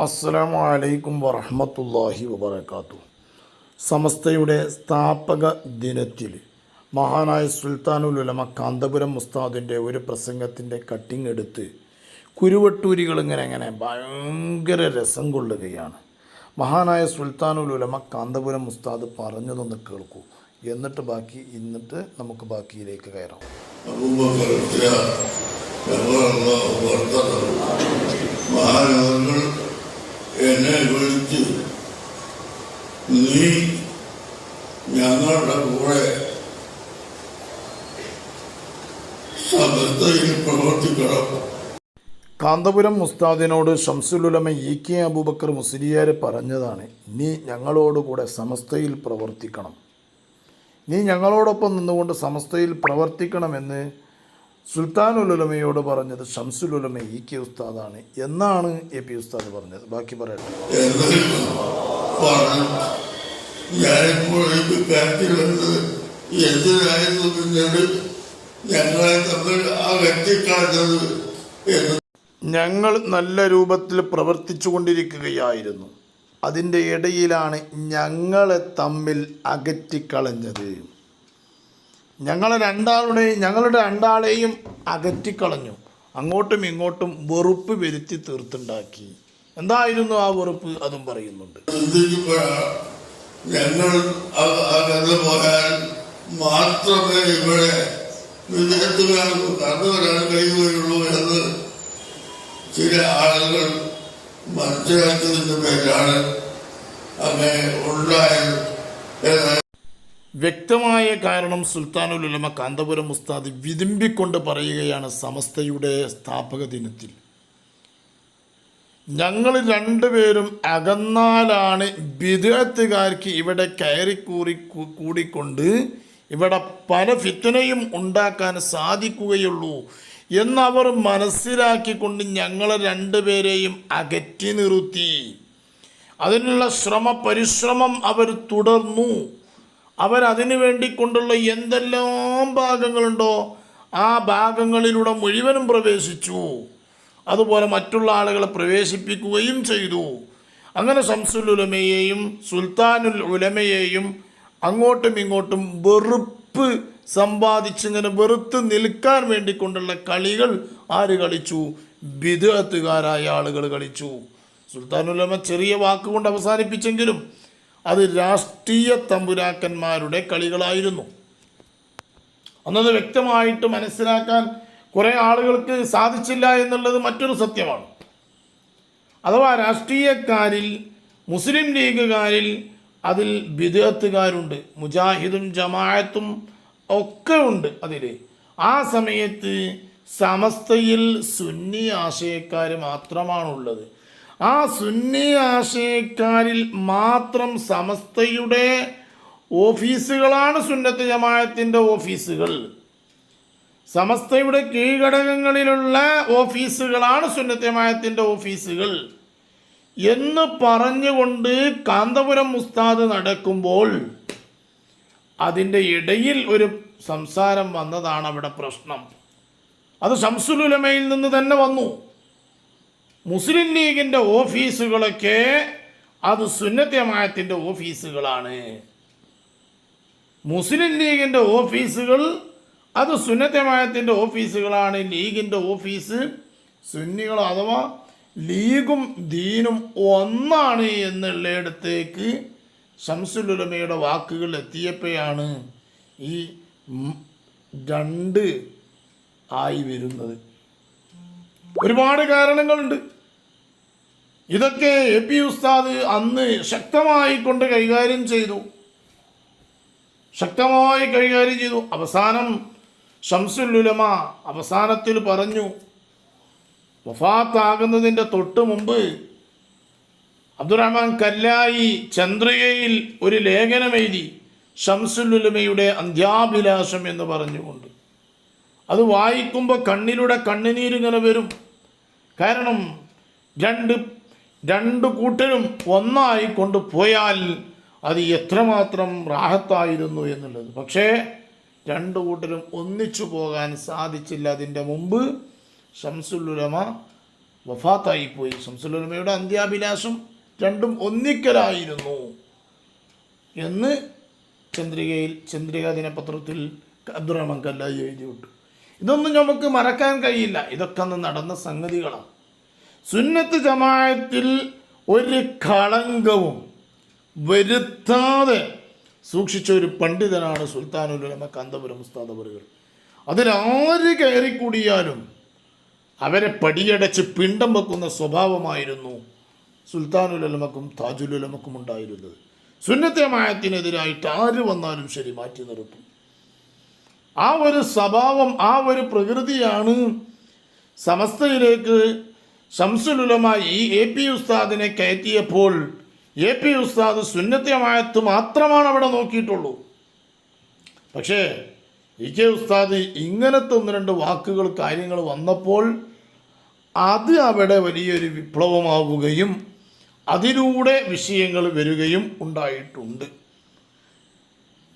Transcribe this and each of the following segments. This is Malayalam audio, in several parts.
അസ്സലാമു അലൈക്കും വറഹ്മത്തുള്ളാഹി വബറകാതുഹു. സമസ്തയുടെ സ്ഥാപക ദിനത്തിൽ മഹാനായ സുൽത്താനുൽ ഉലമ കാന്തപുരം ഉസ്താദിൻ്റെ ഒരു പ്രസംഗത്തിൻ്റെ കട്ടിങ് എടുത്ത് കുരുവട്ടൂരികൾ ഇങ്ങനെ ഭയങ്കര രസം കൊള്ളുകയാണ്. മഹാനായ സുൽത്താനുൽ ഉലമ കാന്തപുരം ഉസ്താദ് പറഞ്ഞതൊന്ന് കേൾക്കൂ, എന്നിട്ട് നമുക്ക് ബാക്കിയിലേക്ക് കയറാം. എന്നെ വിളിച്ച് നീ ഞങ്ങളുടെ കൂടെ സമസ്തയിൽ പ്രവർത്തിക്കണം. കാന്തപുരം ഉസ്താദിനോട് ശംസുൽ ഉലമ EK അബൂബക്കർ മുസ്ലിയാർ പറഞ്ഞതാണ്, നീ ഞങ്ങളോടുകൂടെ സമസ്തയിൽ പ്രവർത്തിക്കണം, നീ ഞങ്ങളോടൊപ്പം നിന്നുകൊണ്ട് സമസ്തയിൽ പ്രവർത്തിക്കണമെന്ന് സുൽത്താനുൽ ഉലമയോട് പറഞ്ഞത് ശംസുൽ ഉലമ EK ഉസ്താദാണ് എന്നാണ് AP ഉസ്താദ് പറഞ്ഞത്. ബാക്കി പറയട്ടെ. ഞങ്ങൾ നല്ല രൂപത്തിൽ പ്രവർത്തിച്ചു കൊണ്ടിരിക്കുകയായിരുന്നു, അതിൻ്റെ ഇടയിലാണ് ഞങ്ങളെ തമ്മിൽ അകറ്റിക്കളഞ്ഞത്. ഞങ്ങളുടെ രണ്ടാളെയും അകറ്റിക്കളഞ്ഞു, അങ്ങോട്ടും ഇങ്ങോട്ടും വെറുപ്പ് വരുത്തി തീർത്തുണ്ടാക്കി. എന്തായിരുന്നു ആ വെറുപ്പ്? അതും പറയുന്നുണ്ട്. ഞങ്ങൾ അകന്നു പോയാൽ മാത്രമേ ഇവിടെ വിദേശത്തുകാർക്ക് കടന്നു വരാൻ കഴിയുകയുള്ളൂ എന്ന് ചില ആളുകൾ മനസ്സിലാക്കിയതിന്റെ പേരാണ് അങ്ങനെ ഉണ്ടായത്. വ്യക്തമായ കാരണം സുൽത്താനുൽ ഉലമ കാന്തപുരം ഉസ്താദ് വിതുമ്പിക്കൊണ്ട് പറയുകയാണ്, സമസ്തയുടെ സ്ഥാപക ദിനത്തിൽ ഞങ്ങൾ രണ്ടുപേരും അകന്നാലാണ് ബിദ്അത്തുകാർക്ക് ഇവിടെ കൂടിക്കൊണ്ട് ഇവിടെ പല ഫിത്നയും ഉണ്ടാക്കാൻ സാധിക്കുകയുള്ളൂ എന്നവർ മനസ്സിലാക്കിക്കൊണ്ട് ഞങ്ങളെ രണ്ടുപേരെയും അകറ്റി നിർത്തി. അതിനുള്ള പരിശ്രമം അവർ തുടർന്നു. അവരതിനു വേണ്ടിക്കൊണ്ടുള്ള എന്തെല്ലാം ഭാഗങ്ങളുണ്ടോ ആ ഭാഗങ്ങളിലൂടെ മുഴുവനും പ്രവേശിച്ചു. അതുപോലെ മറ്റുള്ള ആളുകളെ പ്രവേശിപ്പിക്കുകയും ചെയ്തു. അങ്ങനെ ശംസുൽ ഉലമയെയും സുൽത്താനുൽ ഉലമയെയും അങ്ങോട്ടും ഇങ്ങോട്ടും വെറുപ്പ് സമ്പാദിച്ചിങ്ങനെ വെറുത്ത് നിൽക്കാൻ വേണ്ടിക്കൊണ്ടുള്ള കളികൾ ആര് കളിച്ചു? ബിദ്അത്തുകാരായ ആളുകൾ കളിച്ചു. സുൽത്താനുൽ ഉലമ ചെറിയ വാക്കുകൊണ്ട് അവസാനിപ്പിച്ചെങ്കിലും അത് രാഷ്ട്രീയ തമ്പുരാക്കന്മാരുടെ കളികളായിരുന്നു. അന്നത് വ്യക്തമായിട്ട് മനസ്സിലാക്കാൻ കുറേ ആളുകൾക്ക് സാധിച്ചില്ല എന്നുള്ളത് മറ്റൊരു സത്യമാണ്. അഥവാ രാഷ്ട്രീയക്കാരിൽ, മുസ്ലിം ലീഗുകാരിൽ അതിൽ ബിദ്അത്തുകാരുണ്ട്, മുജാഹിദും ജമാഅത്തും ഒക്കെ ഉണ്ട് അതിൽ. ആ സമയത്ത് സമസ്തയിൽ സുന്നി ആശയക്കാർ മാത്രമാണുള്ളത്. ആ സുന്നി ആശയക്കാരിൽ മാത്രം സമസ്തയുടെ ഓഫീസുകളാണ് സുന്നത്ത് ജമാഅത്തിൻ്റെ ഓഫീസുകൾ. സമസ്തയുടെ കീഴ്ഘടകങ്ങളിലുള്ള ഓഫീസുകളാണ് സുന്നത്ത് ജമാഅത്തിൻ്റെ ഓഫീസുകൾ എന്ന് പറഞ്ഞുകൊണ്ട് കാന്തപുരം ഉസ്താദ് നടക്കുമ്പോൾ അതിൻ്റെ ഇടയിൽ ഒരു സംസാരം വന്നതാണ് അവിടെ പ്രശ്നം. അത് ശംസുൽ ഉലമയിൽ നിന്ന് തന്നെ വന്നു. മുസ്ലിം ലീഗിൻ്റെ ഓഫീസുകളൊക്കെ അത് സുന്നത്ത് ജമാഅത്തിൻ്റെ ഓഫീസുകളാണ്. മുസ്ലിം ലീഗിൻ്റെ ഓഫീസുകൾ അത് സുന്നത്ത് ജമാഅത്തിൻ്റെ ഓഫീസുകളാണ്. ലീഗിൻ്റെ ഓഫീസ് സുന്നികൾ അഥവാ ലീഗും ദീനും ഒന്നാണ് എന്നുള്ളിടത്തേക്ക് ശംസുൽ ഉലമയുടെ വാക്കുകൾ എത്തിയപ്പോഴാണ് ഈ രണ്ട് ആയി വരുന്നത്. ഒരുപാട് കാരണങ്ങളുണ്ട്. ഇതൊക്കെ AP ഉസ്താദ് അന്ന് ശക്തമായി കൈകാര്യം ചെയ്തു. അവസാനം ശംസുൽ ഉലമ അവസാനത്തിൽ പറഞ്ഞു, വഫാത്താകുന്നതിൻ്റെ തൊട്ട് മുമ്പ് അബ്ദുറഹ്മാൻ കല്ലായി ചന്ദ്രികയിൽ ഒരു ലേഖനം എഴുതി, ശംസുൽ ഉലമയുടെ അന്ത്യാഭിലാഷം എന്ന് പറഞ്ഞുകൊണ്ട്. അത് വായിക്കുമ്പോൾ കണ്ണിലൂടെ കണ്ണുനീരിങ്ങനെ വരും. കാരണം രണ്ട് കൂട്ടരും ഒന്നായി കൊണ്ടുപോയാൽ അത് എത്രമാത്രം റാഹത്തായിരുന്നു എന്നുള്ളത്. പക്ഷേ രണ്ടു കൂട്ടരും ഒന്നിച്ചു പോകാൻ സാധിച്ചില്ല. അതിൻ്റെ മുമ്പ് ശംസുൽ ഉലമ വഫാത്തായിപ്പോയി. ശംസുലുലമയുടെ അന്ത്യാഭിലാഷം രണ്ടും ഒന്നിക്കലായിരുന്നു എന്ന് ചന്ദ്രിക ദിനപത്രത്തിൽ അബ്ദുറഹ്മാൻ കല്ലായി എഴുതി വിട്ടു. ഇതൊന്നും നമുക്ക് മറക്കാൻ കഴിയില്ല. ഇതൊക്കെ അന്ന് നടന്ന സംഗതികളാണ്. സുന്നത്ത് ജമാഅത്തിൽ ഒരു കളങ്കവും വരുത്താതെ സൂക്ഷിച്ച ഒരു പണ്ഡിതനാണ് സുൽത്താനുൽ ഉലമ കാന്തപുരം ഉസ്താദ് അവറുകൾ. അതിലാര് കയറിക്കൂടിയാലും അവരെ പടിയടച്ച് പിണ്ടം വെക്കുന്ന സ്വഭാവമായിരുന്നു സുൽത്താനുൽ ഉലമക്കും താജുൽ ഉലമക്കും ഉണ്ടായിരുന്നത്. സുന്നത്ത് ജമാഅത്തിനെതിരായിട്ട് ആര് വന്നാലും ശരി മാറ്റി നിർത്തും. ആ ഒരു സ്വഭാവം, ആ ഒരു പ്രകൃതിയാണ് സമസ്തയിലേക്ക് ശംസുൽ ഉലമ ഈ AP ഉസ്താദിനെ കയറ്റിയപ്പോൾ AP ഉസ്താദ് സുന്നത്ത് ജമാഅത്ത് മാത്രമാണ് അവിടെ നോക്കിയിട്ടുള്ളൂ. പക്ഷേ EK ഉസ്താദ് ഇങ്ങനത്തെ ഒന്ന് രണ്ട് വാക്കുകൾ കാര്യങ്ങൾ വന്നപ്പോൾ അത് അവിടെ വലിയൊരു വിപ്ലവമാവുകയും അതിലൂടെ വിഷയങ്ങൾ വരികയും ഉണ്ടായിട്ടുണ്ട്.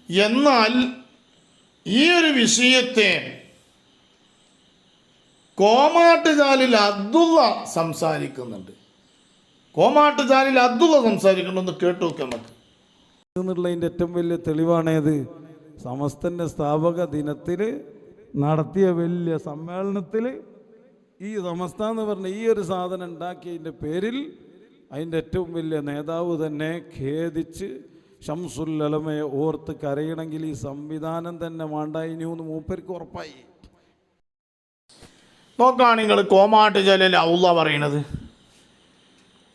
എന്നാൽ ഈ ഒരു വിഷയത്തെ കോമാട്ടുചാലിൽ അബ്ദുള്ള സംസാരിക്കുന്നുണ്ട്. സംസാരിക്കണമെന്ന് കേട്ടു നോക്കാം നമുക്ക്. എന്നുള്ളതിൻ്റെ ഏറ്റവും വലിയ തെളിവാണേത് സമസ്തൻ്റെ സ്ഥാപക ദിനത്തിൽ നടത്തിയ വലിയ സമ്മേളനത്തിൽ ഈ സമസ്ത എന്ന് പറഞ്ഞ ഈ ഒരു സാധനം ഉണ്ടാക്കിയതിൻ്റെ പേരിൽ അതിൻ്റെ ഏറ്റവും വലിയ നേതാവ് തന്നെ ഖേദിച്ച് ശംസുൽ ഉലമയെ ഓർത്ത് കരയണമെങ്കിൽ ഈ സംവിധാനം തന്നെ വേണ്ടായിനു എന്ന് മൂപ്പർക്ക് ഉറപ്പായി. നോക്കാണ് നിങ്ങൾ കോമാട്ട് ജലൽ ഔള്ള പറയണത്.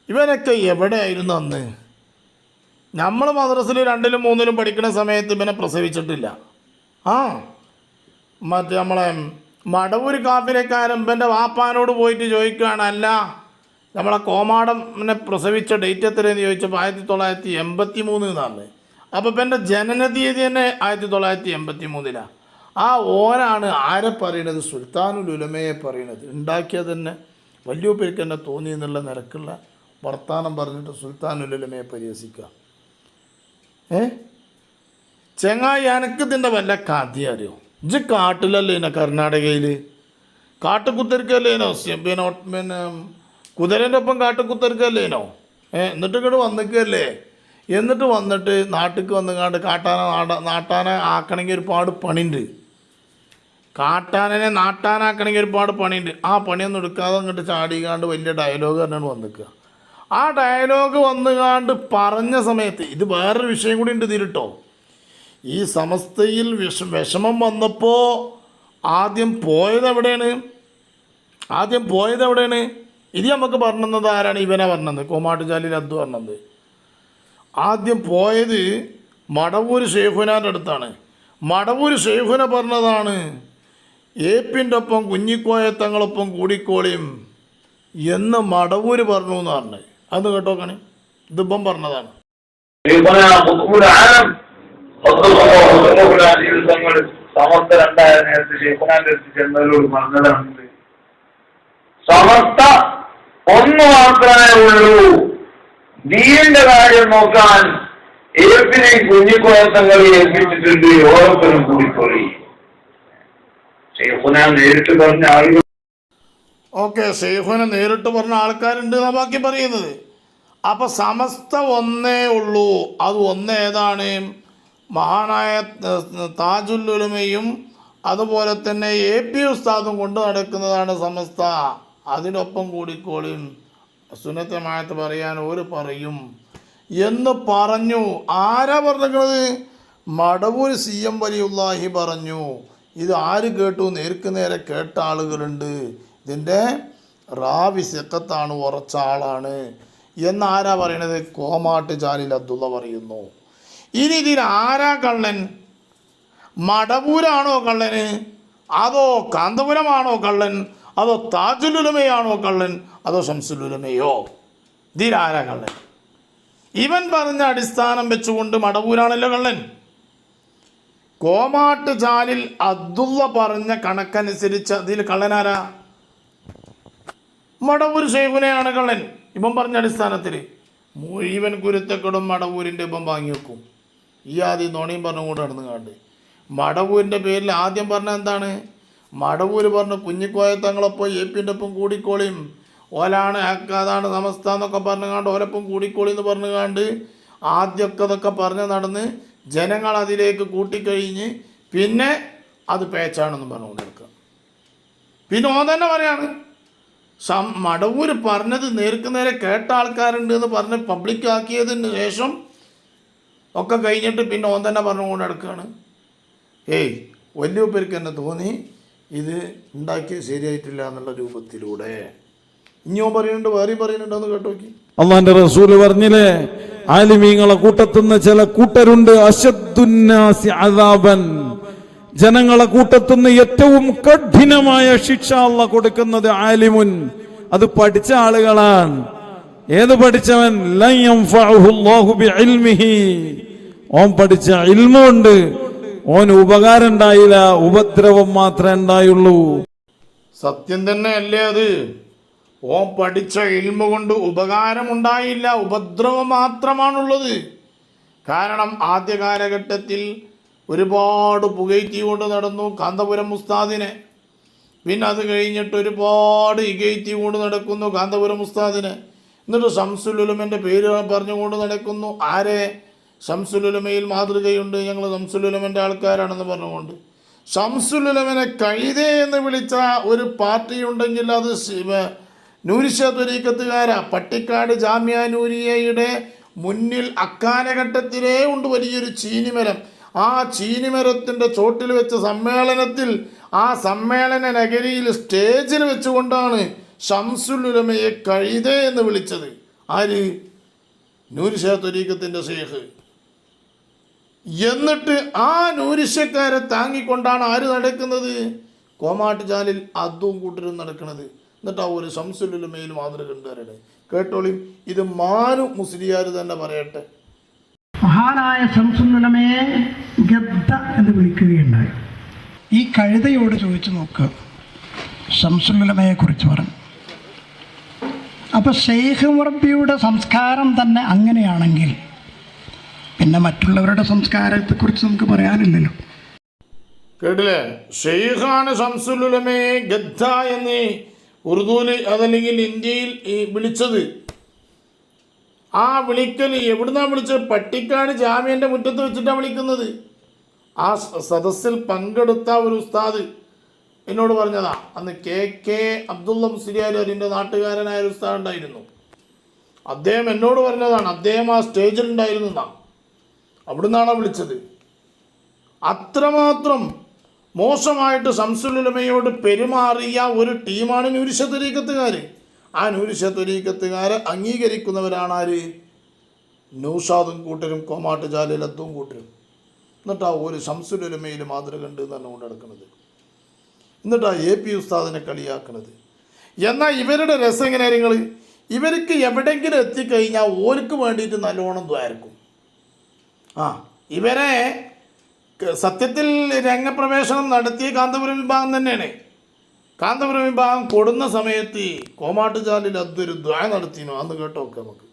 ഇവനൊക്കെ എവിടെയായിരുന്നു അന്ന്? നമ്മൾ മദ്രസയിൽ 2ലും 3ലും പഠിക്കുന്ന സമയത്ത് ഇവനെ പ്രസവിച്ചിട്ടില്ല. മറ്റേ നമ്മളെ മടവൂർ കാഫിലക്കാരൻ ഇവൻ്റെ വാപ്പാനോട് പോയിട്ട് ചോദിക്കുകയാണ്, അല്ല നമ്മളെ കോമാടനെ പ്രസവിച്ച ഡേറ്റ് എത്രയെന്ന് ചോദിച്ചപ്പോൾ 1983 എന്നാണ്. അപ്പോൾ ഇപ്പം എൻ്റെ ജനന തീയതി തന്നെ 1983. ആ ഓനാണ് ആരെ പറയണത്? സുൽത്താനുൽ ഉലമയെ പറയണത്. ഉണ്ടാക്കിയത് തന്നെ വലിയ പേർക്ക് തന്നെ തോന്നി എന്നുള്ള നിരക്കുള്ള വർത്താനം പറഞ്ഞിട്ട് സുൽത്താനുൽ ഉലമയെ പരിഹസിക്കുക. ചെങ്ങായി എനക്കിതിൻ്റെ വല്ല കഥ അറിയോ? ഇജ്ജ് കാട്ടിലല്ലേനോ? കർണാടകയിൽ കാട്ടുകുത്തിരിക്കല്ലേനോ? പിന്നെ കുതിരൻ്റെ ഒപ്പം കാട്ടുകുത്തിരിക്കല്ലേനോ? എന്നിട്ട് ഇങ്ങോട്ട് വന്നിക്കല്ലേ? എന്നിട്ട് വന്നിട്ട് നാട്ടിലേക്ക് വന്നുകാണ്ട് നാട്ടാനെ ആക്കണമെങ്കിൽ ഒരുപാട് പണിയുണ്ട്. കാട്ടാനനെ നാട്ടാനാക്കണമെങ്കിൽ ഒരുപാട് പണിയുണ്ട്. ആ പണിയൊന്നും എടുക്കാതെ അങ്ങോട്ട് ചാടിക്കാണ്ട് വലിയ ഡയലോഗ് പറഞ്ഞാണ് വന്നിക്കുക. ആ ഡയലോഗ് വന്നുകാണ്ട് പറഞ്ഞ സമയത്ത് ഇത് വേറൊരു വിഷയം കൂടി ഉണ്ട് ഇതിലിട്ടോ. ഈ സമസ്തയിൽ വിഷമം വന്നപ്പോൾ ആദ്യം പോയത് എവിടെയാണ്? ഇത് നമുക്ക് പറഞ്ഞത് ആരാണ്? ഇവനാ പറഞ്ഞത്, കോമാട്ടുചാലിൽ അബ്ദു പറഞ്ഞത്. ആദ്യം പോയത് മടവൂർ ഷെയ്ഖുനാൻ്റെ അടുത്താണ്. മടവൂർ ഷെയ്ഖുന പറഞ്ഞതാണ്, ഏപ്പിൻ്റെ ഒപ്പം കുഞ്ഞിക്കോയത്തങ്ങളൊപ്പം കൂടിക്കോളിയും എന്ന് മടവൂർ പറഞ്ഞു എന്ന് പറഞ്ഞത്. അത് കേട്ടോക്കണേ, ഇതിപ്പം പറഞ്ഞതാണ്. സമസ്ത രണ്ടായ നേരത്തെ ഷെയ്ഖുനാന്റെ അടുത്ത് ചെന്നവരോട് പറഞ്ഞതാണ്, സമസ്ത ഒന്ന് മാത്രമേ ഉള്ളൂ, ദീനിന്റെ കാര്യം നോക്കാൻ ഏപ്പിനെ കുഞ്ഞിക്കോയത്തങ്ങളെ ഏൽപ്പിച്ചിട്ടുണ്ട്, ഓരോരുത്തരും കൂടിക്കൊള്ളി. ഷെയ്ഖുന നേരിട്ട് പറഞ്ഞ ആളുകൾ ഷെയ്ഖുന നേരിട്ട് പറഞ്ഞ ആൾക്കാരുണ്ട് എന്നാ ബാക്കി പറയുന്നത്. അപ്പം സമസ്ത ഒന്നേ ഉള്ളൂ. അത് ഒന്നേതാണ്? മഹാനായ താജുൽ ഉലമയും അതുപോലെ തന്നെ AP ഉസ്താദും കൊണ്ട് നടക്കുന്നതാണ് സമസ്ത. അതിനൊപ്പം കൂടിക്കോളിയും സുന്നത്ത് ജമാഅത്ത് പറയാൻ ഒരു പറയും എന്ന് പറഞ്ഞു. ആരാ പറഞ്ഞത്? മടവൂർ CM വലിയുല്ലാഹി പറഞ്ഞു. ഇത് ആര് കേട്ടു? നേർക്ക് നേരെ കേട്ട ആളുകളുണ്ട്. ഇതിൻ്റെ റാവി സിഖത്താണ്, ഉറച്ച ആളാണ് എന്നാരാ പറയണത്? കോമാട്ട് ജാലിൽ അബ്ദുള്ള പറയുന്നു. ഇനി ഇതിൽ ആരാ കള്ളൻ? മടവൂരാണോ കള്ളന്? അതോ കാന്തപുരമാണോ കള്ളൻ? അതോ താജുൽ ഉലമയാണോ കള്ളൻ? അതോ ശംസുൽ ഉലമയോ? ഇതിലാരാ കള്ളൻ? ഇവൻ പറഞ്ഞ അടിസ്ഥാനം വെച്ചുകൊണ്ട് മടവൂരാണല്ലോ കള്ളൻ. കോമാട്ട് ജാലിൽ അബ്ദുള്ള പറഞ്ഞ കണക്കനുസരിച്ച് അതിൽ കള്ളനാരാ? മടവൂർ ഷെയ്ഖുനയാണ് കള്ളൻ. ഇവൻ പറഞ്ഞ അടിസ്ഥാനത്തിൽ മുഴുവൻ കുരുത്തക്കടും മടവൂരിൻ്റെ ഇപ്പം വാങ്ങി വെക്കും. ഈ ആദ്യം നോണിയും പറഞ്ഞുകൊണ്ട് നടന്നു കാണ്ട് മടവൂരിൻ്റെ പേരിൽ ആദ്യം പറഞ്ഞ എന്താണ്? മടവൂർ പറഞ്ഞു കുഞ്ഞിക്കോയ തങ്ങളൊപ്പം ഏപ്പിൻ്റെ ഒപ്പം കൂടിക്കോളിയും ഓലാണ് ഹക്ക്, അതാണ് സമസ്ത എന്നൊക്കെ പറഞ്ഞുകാണ്ട് ഓലപ്പം കൂടിക്കോളി എന്ന് പറഞ്ഞുകാണ്ട് ആദ്യമൊക്കെ അതൊക്കെ പറഞ്ഞ് നടന്ന് ജനങ്ങൾ അതിലേക്ക് കൂട്ടിക്കഴിഞ്ഞ് പിന്നെ അത് പേച്ചാണെന്ന് പറഞ്ഞുകൊണ്ടിരിക്കുക. പിന്നെ ഓൻ തന്നെ പറയാണ് മടവൂർ പറഞ്ഞത് നേർക്ക് നേരെ കേട്ട ആൾക്കാരുണ്ട് എന്ന് പറഞ്ഞ് പബ്ലിക്കാക്കിയതിന് ശേഷം ഒക്കെ കഴിഞ്ഞിട്ട് പിന്നെ ഓൻ തന്നെ പറഞ്ഞുകൊണ്ട് നടക്കുകയാണ്. വലിയ പേർക്ക് തന്നെ തോന്നി ഇത് ഉണ്ടാക്കിയത് ശരിയായിട്ടില്ല എന്നുള്ള രൂപത്തിലൂടെ. ഇനിയോ പറയുന്നുണ്ട്, വേറെയും പറയുന്നുണ്ടോന്ന് കേട്ടോ നോക്കി. അള്ളാന്റെ റസൂല് പറഞ്ഞില്ലേ, ആലിമീങ്ങളെ കൂട്ടത്തുനിന്ന് ചില കൂട്ടരുണ്ട് അശദ്ദുന്നാസി അദാബൻ, ജനങ്ങളെ കൂട്ടത്തുനിന്ന് ഏറ്റവും കഠിനമായ ശിക്ഷ അള്ളാഹ് കൊടുക്കുന്നത് ആലിമുൻ, അത് പഠിച്ച ആളുകളാണ്. ഏത് പഠിച്ചവൻ? ലൻ യൻഫഉഹു അല്ലാഹു ബിഇൽമിഹി, ഓൻ പഠിച്ച ഇൽമ കൊണ്ട് ഓന് ഉപകാരം ഉണ്ടായില്ല, ഉപദ്രവം മാത്രമേ ഉണ്ടായുള്ളൂ. സത്യം തന്നെ അല്ലേ അത്? ഓൻ പഠിച്ച ഇൽമ കൊണ്ട് ഉപകാരമുണ്ടായില്ല, ഉപദ്രവം മാത്രമാണുള്ളത്. കാരണം ആദ്യ കാലഘട്ടത്തിൽ ഒരുപാട് പുകഴ്ത്തി കൊണ്ട് നടന്നു കാന്തപുരം ഉസ്താദിനെ. പിന്നെ അത് കഴിഞ്ഞിട്ട് ഒരുപാട് ഇകഴ്ത്തി കൊണ്ട് നടക്കുന്നു കാന്തപുരം ഉസ്താദിനെ. എന്നിട്ട് ശംസുൽ ഉലമൻ്റെ പേര് പറഞ്ഞുകൊണ്ട് നടക്കുന്നു. ആരെ? ശംസുൽ ഉലമയിൽ മാതൃകയുണ്ട്, ഞങ്ങൾ ശംസുൽ ഉലമൻ്റെ ആൾക്കാരാണെന്ന് പറഞ്ഞുകൊണ്ട്. ശംസുൽ ഉലമനെ കഴുതേ എന്ന് വിളിച്ച ഒരു പാർട്ടി ഉണ്ടെങ്കിൽ അത് നൂരിഷ ത്വരീക്കത്തുകാരാ. പട്ടിക്കാട് ജാമ്യ നൂരിയയുടെ മുന്നിൽ അക്കാലഘട്ടത്തിലേ ഉണ്ട് വലിയൊരു ചീനിമരം. ആ ചീനിമരത്തിൻ്റെ ചോട്ടിൽ വെച്ച സമ്മേളനത്തിൽ, ആ സമ്മേളന നഗരിയിൽ സ്റ്റേജിൽ വെച്ചുകൊണ്ടാണ് ശംസുൽ ഉലമയെ കഴുതേ എന്ന് വിളിച്ചത്. ആര്? നൂരിഷ ത്വരീക്കത്തിൻ്റെ ഷെയ്ഖ്. എന്നിട്ട് ആ നൂരിഷക്കാരെ താങ്ങിക്കൊണ്ടാണ് ആര് നടക്കുന്നത്? കോമാട്ട് ജാലിൽ അതും കൂട്ടരും നടക്കുന്നത്. എന്നിട്ട് ആ ഒരു ശംസുൽ ഉലമയിൽ മാതൃക ഉണ്ടാരുടെ കേട്ടോളി. ഇത് മാനു മുസ്ലിയാർ തന്നെ പറയട്ടെ. മഹാനായ ശംസുൽ ഉലമയെ ഗദ്ദ എന്ന് വിളിക്കുകയുണ്ടായി. ഈ കഴുതയോട് ചോദിച്ചു നോക്കുക, ശംസുൽ ഉലമയെ കുറിച്ച് പറഞ്ഞു. അപ്പൊ ഷെയ്ഖ് മുറബിയുടെ സംസ്കാരം തന്നെ അങ്ങനെയാണെങ്കിൽ പിന്നെ മറ്റുള്ളവരുടെ സംസ്കാരത്തെക്കുറിച്ച് നമുക്ക് പറയാനില്ലല്ലോ. കേട്ടില്ലേ? ഷെയ്ഖാണ് ശംസുൽ ഉലമയെ ഗദ്ദ എന്ന് ഉറുദുവിൽ അതല്ലെങ്കിൽ ഇന്ത്യയിൽ വിളിച്ചത്. ആ വിളിക്കൽ എവിടുന്നാണ് വിളിച്ചത്? പട്ടിക്കാട് ജാമ്യൻ്റെ മുറ്റത്ത് വെച്ചിട്ടാണ് വിളിക്കുന്നത്. ആ സദസ്സിൽ പങ്കെടുത്ത ഒരു ഉസ്താദ് എന്നോട് പറഞ്ഞതാ. അന്ന് കെ അബ്ദുള്ള മുസ്ലിയാർ അതിൻ്റെ നാട്ടുകാരനായ ഒരു ഉസ്താദ് ഉണ്ടായിരുന്നു. അദ്ദേഹം എന്നോട് പറഞ്ഞതാണ്, അദ്ദേഹം ആ സ്റ്റേജിലുണ്ടായിരുന്നതാണ്, അവിടുന്നാണ് വിളിച്ചത്. അത്രമാത്രം മോശമായിട്ട് ശംസുൽ ഉലമയോട് പെരുമാറിയ ഒരു ടീമാണ് നൂരിഷ ത്വരീക്കത്തുകാർ. ആ നൂരിഷ ത്വരീക്കത്തുകാരെ അംഗീകരിക്കുന്നവരാണ് ആര്? നൗഷാദും കൂട്ടരും കോമാട്ട് ജാലിലത്തും കൂട്ടരും. എന്നിട്ടാ ഒരു ശംസുൽ ഉലമയിൽ മാതൃക ഉണ്ട് എന്നാണ് കൊണ്ട് നടക്കുന്നത്. എന്നിട്ടാ AP ഉസ്താദിനെ കളിയാക്കുന്നത്. എന്നാൽ ഇവരുടെ രസം എങ്ങനെയാ? ഇവർക്ക് എവിടെയെങ്കിലും എത്തിക്കഴിഞ്ഞാൽ ഓർക്ക് വേണ്ടിയിട്ട് നല്ലോണം ദ്വാരക്കും. ഇവരെ സത്യത്തിൽ രംഗപ്രവേശനം നടത്തിയ കാന്തപുരം വിഭാഗം തന്നെയാണ്. കാന്തപുരം വിഭാഗം കൊടുന്ന സമയത്ത് കോമാട്ട് ജാലിൽ അതൊരു ദ്വാ നടത്തിനോ അന്ന് കേട്ടോ ഒക്കെ നമുക്ക്.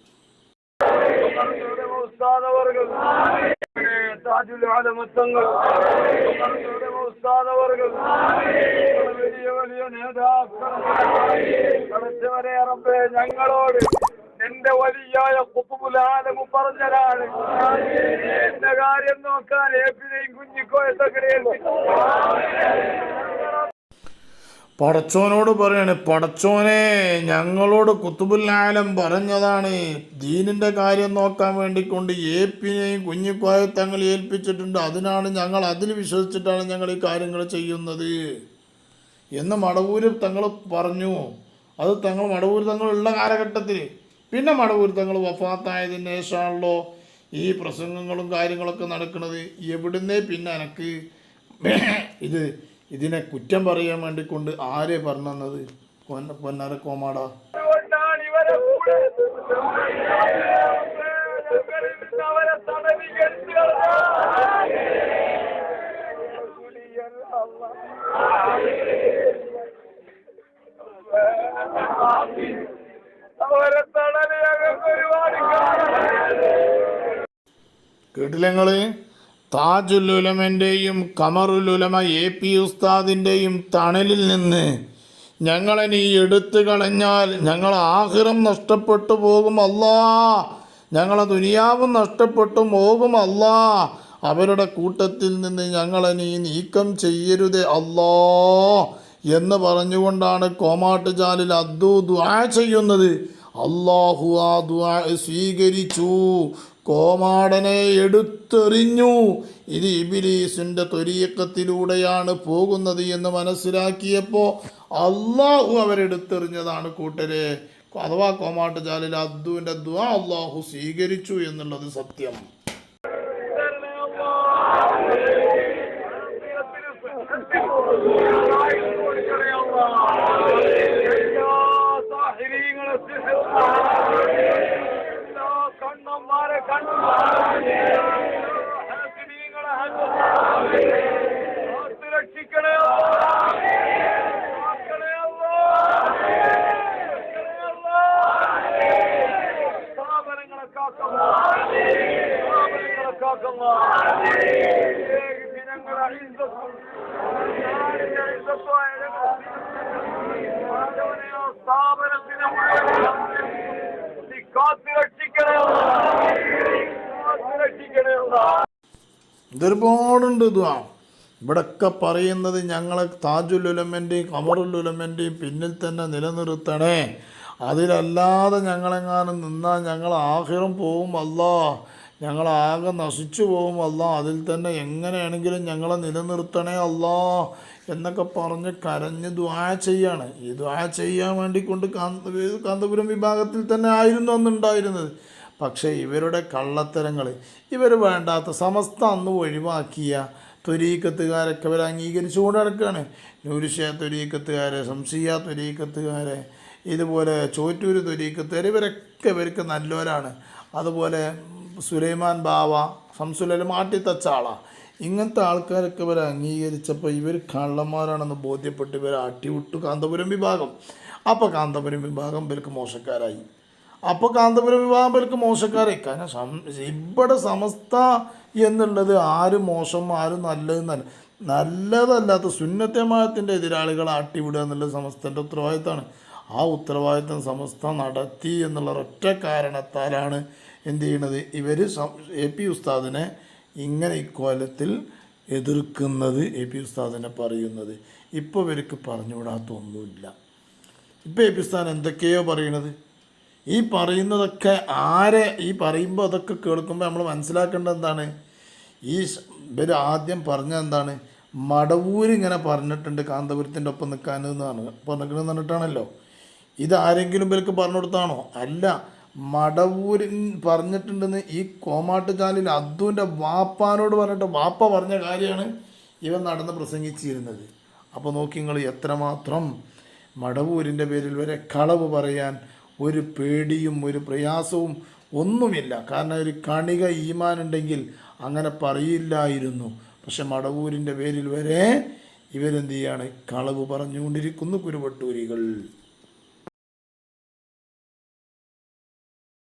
ഞങ്ങളോട് എന്റെ വലിയായ കുത്തുബുലാലമു പറഞ്ഞതാണ്, എന്റെ കാര്യം നോക്കാൻ ഏപ്പിനെയും കുഞ്ഞിക്കോയത്തൊക്കെ പടച്ചോനോട് പറയാണ്, പടച്ചോനെ ഞങ്ങളോട് കുത്തുബുൽ ആലം പറഞ്ഞതാണ്, ദീനിൻ്റെ കാര്യം നോക്കാൻ വേണ്ടിക്കൊണ്ട് ഏപ്പിനെയും കുഞ്ഞിക്കോയത്തങ്ങൾ ഏൽപ്പിച്ചിട്ടുണ്ട്, അതിനാണ് ഞങ്ങൾ അതിൽ വിശ്വസിച്ചിട്ടാണ് ഞങ്ങൾ ഈ കാര്യങ്ങൾ ചെയ്യുന്നത് എന്ന് മടവൂര് തങ്ങൾ പറഞ്ഞു. അത് മടവൂര് തങ്ങളുള്ള കാലഘട്ടത്തിൽ. പിന്നെ മടവൂര് തങ്ങൾ വഫാത്തായതിന് ശേഷമാണല്ലോ ഈ പ്രസംഗങ്ങളും കാര്യങ്ങളൊക്കെ നടക്കുന്നത്. എവിടുന്നേ പിന്നെ എനിക്ക് ഇതിനെ കുറ്റം പറയാൻ വേണ്ടിക്കൊണ്ട് ആരെ പറഞ്ഞത്? പൊന്നാര കോമാടാ. കേട്ടില്ലങ്ങള്? താജുൽ ഉലമൻ്റെയും ഖമറുൽ ഉലമ AP ഉസ്താദിൻ്റെയും തണലിൽ നിന്ന് ഞങ്ങളെ നീ എടുത്തു കളഞ്ഞാൽ ഞങ്ങൾ ആഖിറം നഷ്ടപ്പെട്ടു പോകും അല്ലാ, ഞങ്ങളെ ദുനിയാവും നഷ്ടപ്പെട്ടു പോകും അല്ലാ. അവരുടെ കൂട്ടത്തിൽ നിന്ന് ഞങ്ങളെ നീ നീക്കം ചെയ്യരുതേ അല്ലാ എന്ന് പറഞ്ഞുകൊണ്ടാണ് കോമാട്ടുചാലിൽ അദ്ദു ദുആ ചെയ്യുന്നത്. അല്ലാഹു ആ ദുആ സ്വീകരിച്ചു, കോമാടനെ എടുത്തെറിഞ്ഞു. ഇത് ഇബ്ലീസിൻ്റെ ത്വരീഖത്തിലൂടെയാണ് പോകുന്നത് എന്ന് മനസ്സിലാക്കിയപ്പോൾ അള്ളാഹു അവരെടുത്തെറിഞ്ഞതാണ് കൂട്ടരെ. അഥവാ കോമാട്ടുചാലിൽ അദ്ദുവിൻ്റെ ദുആ അള്ളാഹു സ്വീകരിച്ചു എന്നുള്ളത് സത്യം. ഇതൊരുപാടുണ്ട് ദുആ. ഇവിടൊക്കെ പറയുന്നത് ഞങ്ങളെ താജുൽ ഉലമൻ്റെയും ഖമറുൽ ഉലമൻ്റെയും പിന്നിൽ തന്നെ നിലനിർത്തണേ, അതിലല്ലാതെ ഞങ്ങളെങ്ങാനും നിന്നാൽ ഞങ്ങൾ ആഖിറം പോവും അല്ലാ, ഞങ്ങളാകെ നശിച്ചു പോവും അല്ലാ, അതിൽ തന്നെ എങ്ങനെയാണെങ്കിലും ഞങ്ങളെ നിലനിർത്തണേ അല്ലാ എന്നൊക്കെ പറഞ്ഞ് കരഞ്ഞ് ദുആ ചെയ്യാണ്. ഈ ദുആ ചെയ്യാൻ വേണ്ടിക്കൊണ്ട് കാന്തപുരം വിഭാഗത്തിൽ തന്നെ ആയിരുന്നു അന്നുണ്ടായിരുന്നത്. പക്ഷേ ഇവരുടെ കള്ളത്തരങ്ങൾ, ഇവർ വേണ്ടാത്ത സമസ്ത അന്ന് ഒഴിവാക്കിയ ത്വരീഖത്തുകാരൊക്കെ ഇവർ അംഗീകരിച്ചുകൊണ്ട് നടക്കുകയാണ്. നൂരുഷയ ത്വരീഖത്തുകാരെ, ശംസിയ ത്വരീഖത്തുകാരെ, ഇതുപോലെ ചോറ്റൂർ ത്വരീഖത്തുകാർ, ഇവർക്ക് നല്ലവരാണ്. അതുപോലെ സുലൈമാൻ ബാവ, ശംസുൽ മാട്ടിത്തച്ച ആളാണ്. ഇങ്ങനത്തെ ആൾക്കാരൊക്കെ ഇവരെ അംഗീകരിച്ചപ്പോൾ ഇവർ കള്ളന്മാരാണെന്ന് ബോധ്യപ്പെട്ട് ഇവരെ അട്ടിവിട്ടു കാന്തപുരം വിഭാഗം. അപ്പോൾ കാന്തപുരം വിഭാഗം ഇവർക്ക് മോശക്കാരായി. അപ്പോൾ കാന്തപുരം വിഭാഗം ഇവർക്ക് മോശക്കാരായി. കാരണം ഇവിടെ സമസ്ത എന്നുള്ളത് ആരും മോശം ആരും നല്ലതല്ലാത്ത സുന്നത്തമായത്തിൻ്റെ എതിരാളികളെ അട്ടിവിടുക എന്നുള്ളത് സമസ്തൻ്റെ ഉത്തരവാദിത്തമാണ്. ആ ഉത്തരവാദിത്തം സമസ്ത നടത്തി എന്നുള്ള ഒറ്റ കാരണത്താലാണ് എന്ത് ചെയ്യണത്, ഇവർ AP ഉസ്താദിനെ ഇങ്ങനെ ഇക്കോലത്തിൽ എതിർക്കുന്നത്, AP ഉസ്താദിനെ പറയുന്നത്. ഇപ്പോൾ ഇവർക്ക് പറഞ്ഞുവിടാത്തൊന്നുമില്ല. ഇപ്പോൾ AP ഉസ്താദ് എന്തൊക്കെയോ പറയണത്, ഈ പറയുന്നതൊക്കെ ഈ പറയുമ്പോൾ അതൊക്കെ കേൾക്കുമ്പോൾ നമ്മൾ മനസ്സിലാക്കേണ്ടത് എന്താണ്, ഇവർ ആദ്യം പറഞ്ഞത് എന്താണ്, മടവൂരിങ്ങനെ പറഞ്ഞിട്ടുണ്ട് കാന്തപുരത്തിൻ്റെ ഒപ്പം നിൽക്കാനെന്നാണ് പറഞ്ഞിട്ടാണല്ലോ. ഇതാരെങ്കിലും ഇവർക്ക് പറഞ്ഞു കൊടുത്താണോ? അല്ല, മടവൂരിൻ പറഞ്ഞിട്ടുണ്ടെന്ന് ഈ കോമാട്ടുചാലിൽ അദ്ദുവിൻ്റെ വാപ്പാനോട് പറഞ്ഞിട്ട് വാപ്പ പറഞ്ഞ കാര്യമാണ് ഇവൻ നടന്ന് പ്രസംഗിച്ചിരുന്നത്. അപ്പോൾ നോക്കി നിങ്ങൾ എത്രമാത്രം മടവൂരിൻ്റെ പേരിൽ വരെ കളവ് പറയാൻ ഒരു പേടിയും ഒരു പ്രയാസവും ഒന്നുമില്ല. കാരണം ഒരു കണിക ഈമാനുണ്ടെങ്കിൽ അങ്ങനെ പറയില്ലായിരുന്നു. പക്ഷെ മടവൂരിൻ്റെ പേരിൽ വരെ ഇവരെന്ത് ചെയ്യാണ്, കളവ് പറഞ്ഞുകൊണ്ടിരിക്കുന്നു കുരുവട്ടൂരികൾ.